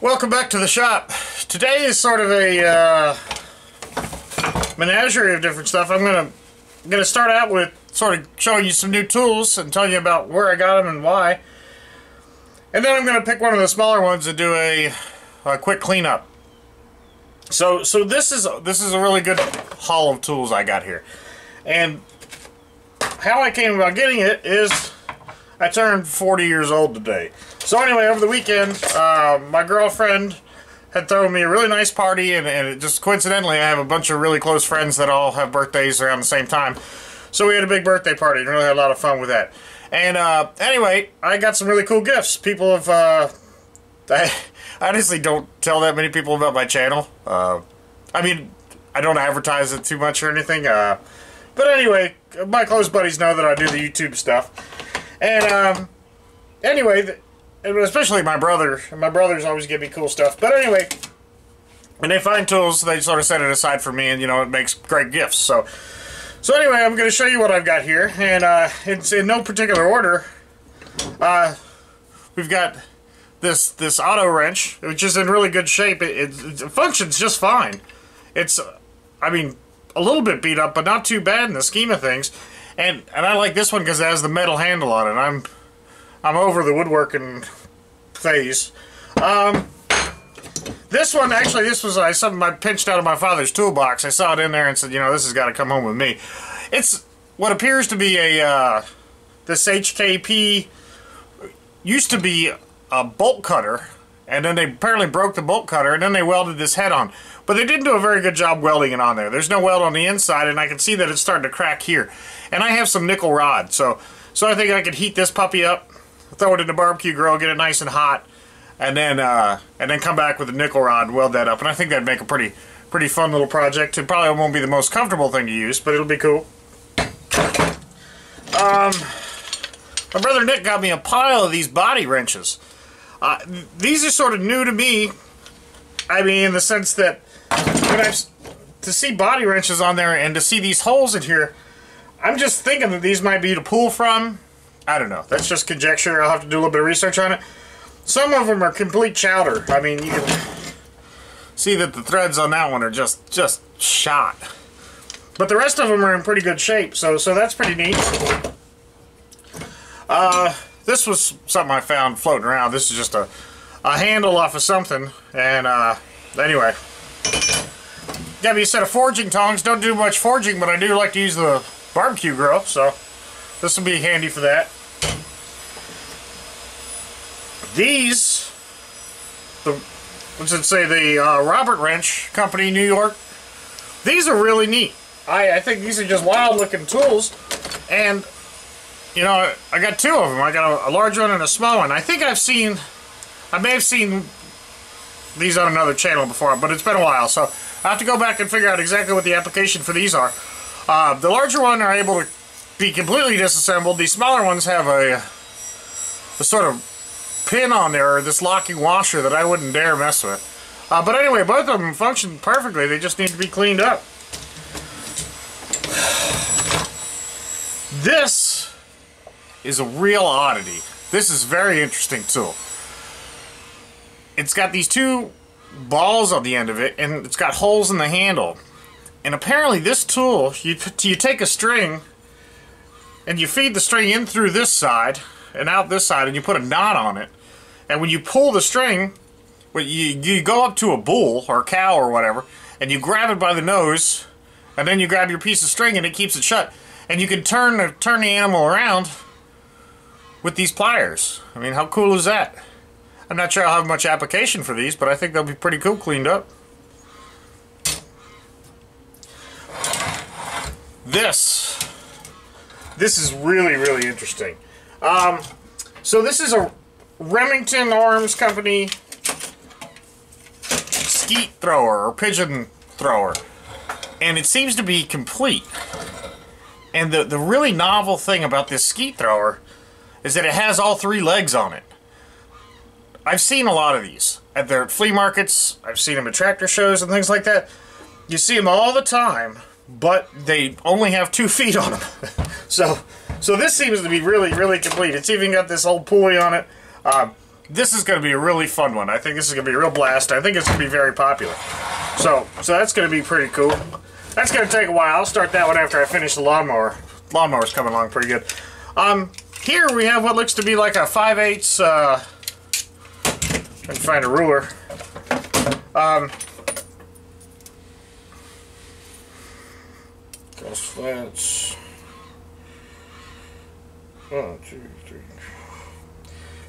Welcome back to the shop. Today is sort of a menagerie of different stuff. I'm gonna start out with sort of showing you some new tools and telling you about where I got them and why. And then I'm gonna pick one of the smaller ones and do a quick cleanup. So this is a really good haul of tools I got here. And how I came about getting it is I turned 40 years old today. So anyway, over the weekend, my girlfriend had thrown me a really nice party, and it just coincidentally, I have a bunch of really close friends that all have birthdays around the same time. So we had a big birthday party and really had a lot of fun with that. And anyway, I got some really cool gifts. People have, I honestly don't tell that many people about my channel. I mean, I don't advertise it too much or anything. But anyway, my close buddies know that I do the YouTube stuff. And anyway, especially my brother. My brothers always give me cool stuff. But anyway, when they find tools, they sort of set it aside for me, and you know, it makes great gifts. So anyway, I'm going to show you what I've got here, and it's in no particular order. We've got this auto wrench, which is in really good shape. It functions just fine. It's, I mean, a little bit beat up, but not too bad in the scheme of things. And I like this one because it has the metal handle on it. I'm over the woodworking phase. This one, actually, this was something I pinched out of my father's toolbox. I saw it in there and said, you know, this has got to come home with me. It's what appears to be a this HKP used to be a bolt cutter, and then they apparently broke the bolt cutter, and then they welded this head on. But they didn't do a very good job welding it on there. There's no weld on the inside, and I can see that it's starting to crack here. And I have some nickel rod, so I think I could heat this puppy up, throw it in the barbecue grill, get it nice and hot, and then come back with a nickel rod and weld that up. And I think that'd make a pretty fun little project. It probably won't be the most comfortable thing to use, but it'll be cool. My brother Nick got me a pile of these body wrenches. These are sort of new to me. I mean, in the sense that to see body wrenches on there and to see these holes in here, I'm just thinking that these might be to pull from. I don't know. That's just conjecture. I'll have to do a little bit of research on it. Some of them are complete chowder. I mean, you can see that the threads on that one are just shot. But the rest of them are in pretty good shape, so that's pretty neat. This was something I found floating around. This is just a handle off of something, and anyway, got me a set of forging tongs. Don't do much forging, but I do like to use the barbecue grill, so this will be handy for that. These, let's say the Robert Wrench Company, New York. These are really neat. I think these are just wild looking tools, and you know, I got two of them. I got a large one and a small one. I think I may have seen these on another channel before, but it's been a while, so I have to go back and figure out exactly what the application for these are. The larger ones are able to be completely disassembled. These smaller ones have a sort of pin on there, or this locking washer that I wouldn't dare mess with. But anyway, both of them function perfectly. They just need to be cleaned up. This is a real oddity. This is a very interesting tool. It's got these two balls on the end of it, and it's got holes in the handle. And apparently this tool, you take a string, and you feed the string in through this side, and out this side, and you put a knot on it. And when you pull the string, you go up to a bull, or a cow, or whatever, and you grab it by the nose, and then you grab your piece of string, and it keeps it shut. And you can turn the animal around with these pliers. I mean, how cool is that? I'm not sure I'll have much application for these, but I think they'll be pretty cool cleaned up. This is really, really interesting. So this is a Remington Arms Company skeet thrower, or pigeon thrower. And it seems to be complete. And the really novel thing about this skeet thrower is that it has all three legs on it. I've seen a lot of these at their flea markets. I've seen them at tractor shows and things like that. You see them all the time, but they only have 2 feet on them. So this seems to be really, really complete. It's even got this old pulley on it. this is going to be a really fun one. I think this is going to be a real blast. I think it's going to be very popular. So that's going to be pretty cool. That's going to take a while. I'll start that one after I finish the lawnmower. Lawnmower's coming along pretty good. Here we have what looks to be like a 5/8. I can find a ruler. Cross flats. 1, 2, 3.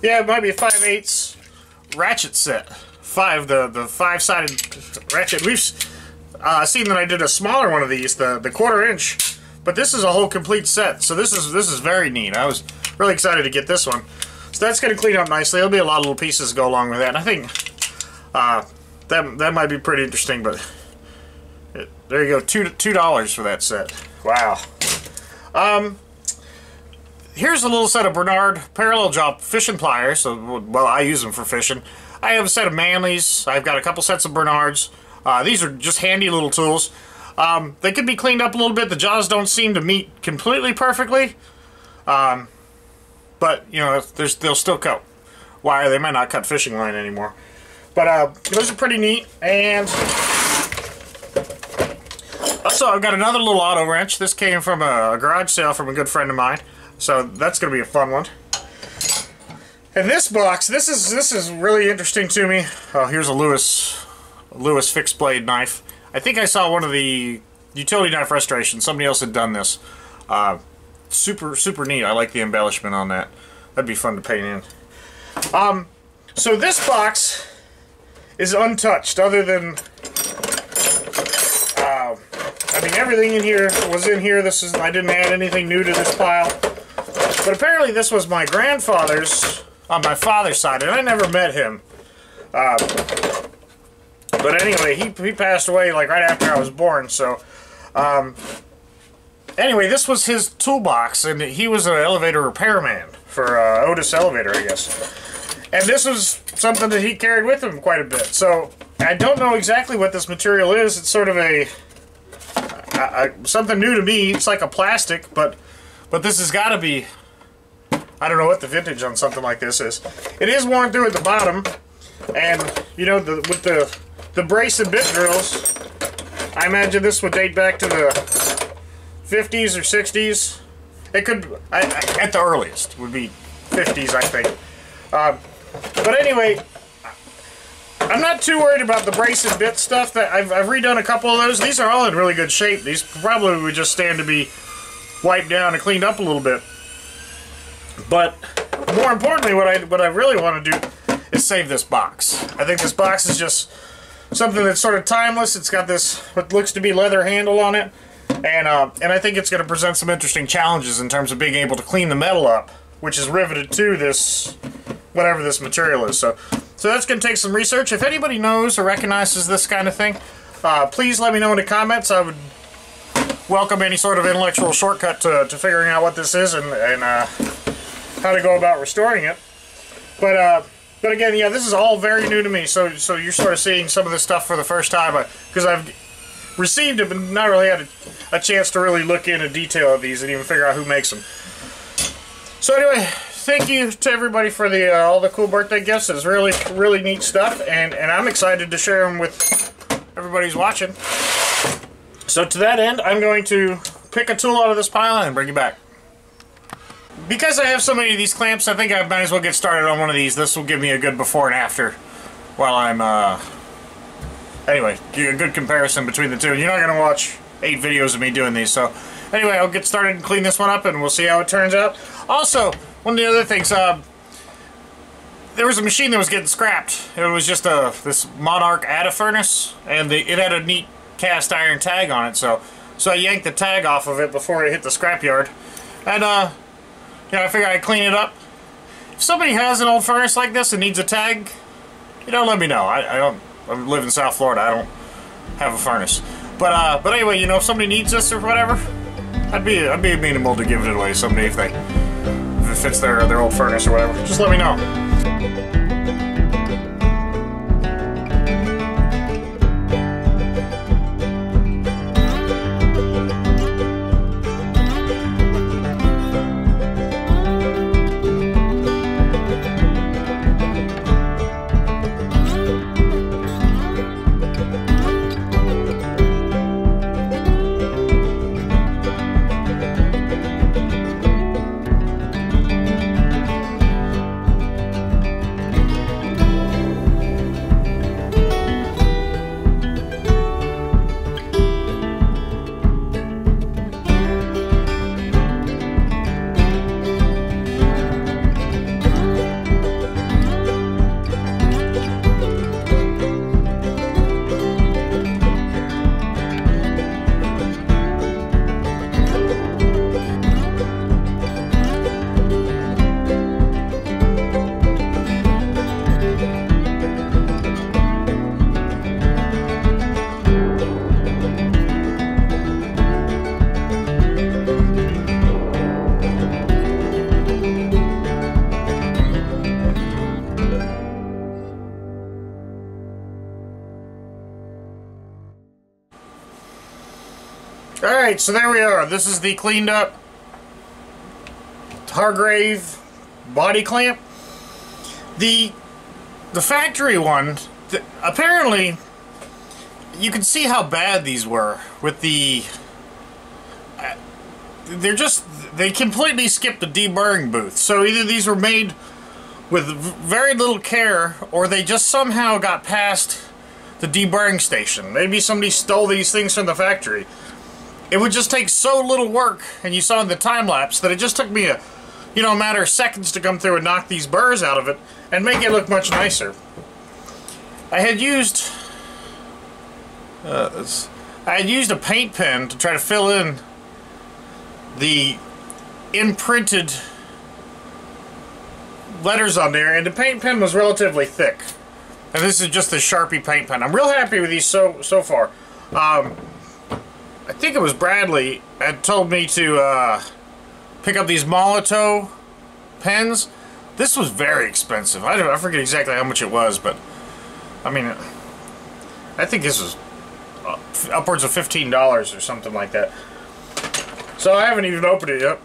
Yeah, it might be a 5/8 ratchet set. The 5-sided ratchet. We've seen that I did a smaller one of these, the 1/4 inch, but this is a whole complete set. So this is very neat. I was really excited to get this one. So that's going to clean up nicely. There'll be a lot of little pieces to go along with that. And I think that might be pretty interesting. But there you go, $2 for that set. Wow. Here's a little set of Bernard parallel jaw fishing pliers. So, well, I use them for fishing. I have a set of Manleys. I've got a couple sets of Bernards. These are just handy little tools. They could be cleaned up a little bit. The jaws don't seem to meet completely perfectly. But, you know, they'll still cut wire. They might not cut fishing line anymore. But those are pretty neat. And also, I've got another little auto wrench. This came from a garage sale from a good friend of mine. So that's going to be a fun one. And this box, this is really interesting to me. Oh, here's a Lewis fixed blade knife. I think I saw one of the utility knife restorations. Somebody else had done this. Super neat. I like the embellishment on that. That'd be fun to paint in. So this box is untouched, other than I mean, everything in here was in here. I didn't add anything new to this pile. But apparently this was my grandfather's on my father's side, and I never met him. But anyway, he passed away like right after I was born. So anyway, this was his toolbox, and he was an elevator repairman for Otis Elevator, I guess. And this was something that he carried with him quite a bit. So I don't know exactly what this material is. It's sort of something new to me. It's like a plastic, but this has got to be. I don't know what the vintage on something like this is. It is worn through at the bottom, and you know, with the brace and bit drills, I imagine this would date back to the 50s or 60s. It could, at the earliest, would be 50s, I think. But anyway, I'm not too worried about the brace and bit stuff. That I've redone a couple of those. These are all in really good shape. These probably would just stand to be wiped down and cleaned up a little bit. But more importantly, what I really want to do is save this box. I think this box is just something that's sort of timeless. It's got this what looks to be leather handle on it, and I think it's going to present some interesting challenges in terms of being able to clean the metal up, which is riveted to this whatever this material is. So that's going to take some research. If anybody knows or recognizes this kind of thing, please let me know in the comments. I would welcome any sort of intellectual shortcut to figuring out what this is and how to go about restoring it. But again, yeah, this is all very new to me. So you're sort of seeing some of this stuff for the first time because I've received it, but not really had a chance to really look into detail of these and even figure out who makes them. So anyway, thank you to everybody for all the cool birthday gifts. It's really neat stuff, and I'm excited to share them with everybody who's watching. So to that end, I'm going to pick a tool out of this pile and bring it back. Because I have so many of these clamps, I think I might as well get started on one of these. This will give me a good before and after while I'm, anyway, a good comparison between the two. You're not going to watch 8 videos of me doing these, so anyway, I'll get started and clean this one up and we'll see how it turns out. Also, one of the other things, there was a machine that was getting scrapped. It was just this Monarch Atta furnace, and it had a neat cast iron tag on it, so I yanked the tag off of it before it hit the scrapyard. And, you know, I figured I'd clean it up. If somebody has an old furnace like this and needs a tag, you know, let me know. I live in South Florida. I don't have a furnace. But anyway, you know, if somebody needs this or whatever, I'd be amenable to give it away someday if it fits their old furnace or whatever. Just let me know. Alright, so there we are. This is the cleaned up Hargrave body clamp. The factory one, apparently, you can see how bad these were with the... they completely skipped the deburring booth. So either these were made with very little care, or they just somehow got past the deburring station. Maybe somebody stole these things from the factory. It would just take so little work, and you saw in the time lapse that it just took me a matter of seconds to come through and knock these burrs out of it and make it look much nicer. I had used a paint pen to try to fill in the imprinted letters on there, and the paint pen was relatively thick. And this is just a Sharpie paint pen. I'm real happy with these so far. I think it was Bradley had told me to pick up these Molotow pens. This was very expensive. I forget exactly how much it was, but I mean, I think this was upwards of $15 or something like that. So I haven't even opened it yet.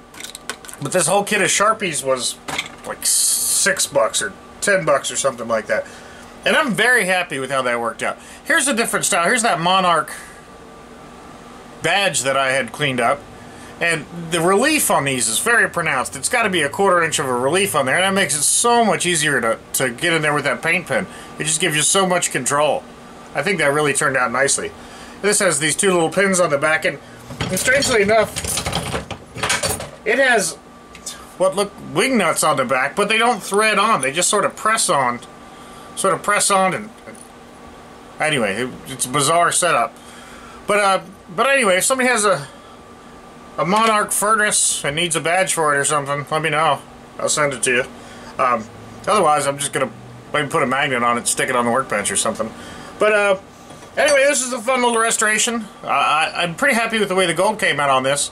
But this whole kit of Sharpies was like $6 or $10 or something like that. And I'm very happy with how that worked out. Here's a different style. Here's that Monarch badge that I had cleaned up. And the relief on these is very pronounced. It's got to be a 1/4 inch of a relief on there. And that makes it so much easier to get in there with that paint pen. It just gives you so much control. I think that really turned out nicely. This has these two little pins on the back. And strangely enough, it has what look wing nuts on the back, but they don't thread on. They just sort of press on. And anyway, it's a bizarre setup. But anyway, if somebody has a Monarch furnace and needs a badge for it or something, let me know. I'll send it to you. Otherwise, I'm just gonna maybe put a magnet on it, stick it on the workbench or something. But anyway, this is a fun little restoration. I'm pretty happy with the way the gold came out on this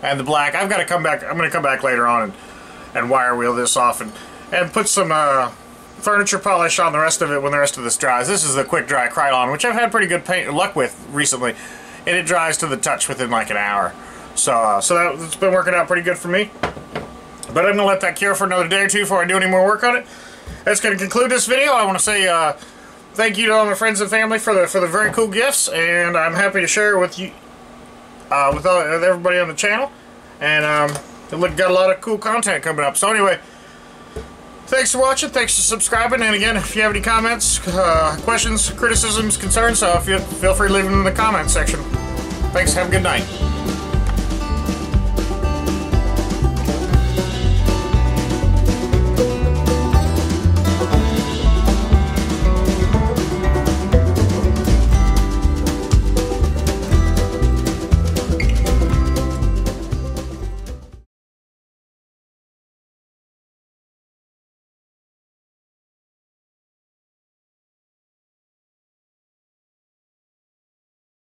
and the black. I've got to come back. I'm gonna come back later on and wire wheel this off and put some furniture polish on the rest of it when the rest of this dries. This is the quick dry Krylon, which I've had pretty good luck with recently, and it dries to the touch within like an hour. So that's been working out pretty good for me. But I'm gonna let that cure for another day or two before I do any more work on it. That's gonna conclude this video. I want to say thank you to all my friends and family for the very cool gifts, and I'm happy to share it with you with everybody on the channel. And we've got a lot of cool content coming up. So anyway, thanks for watching, thanks for subscribing, and again, if you have any comments, questions, criticisms, concerns, feel free to leave them in the comments section. Thanks, have a good night.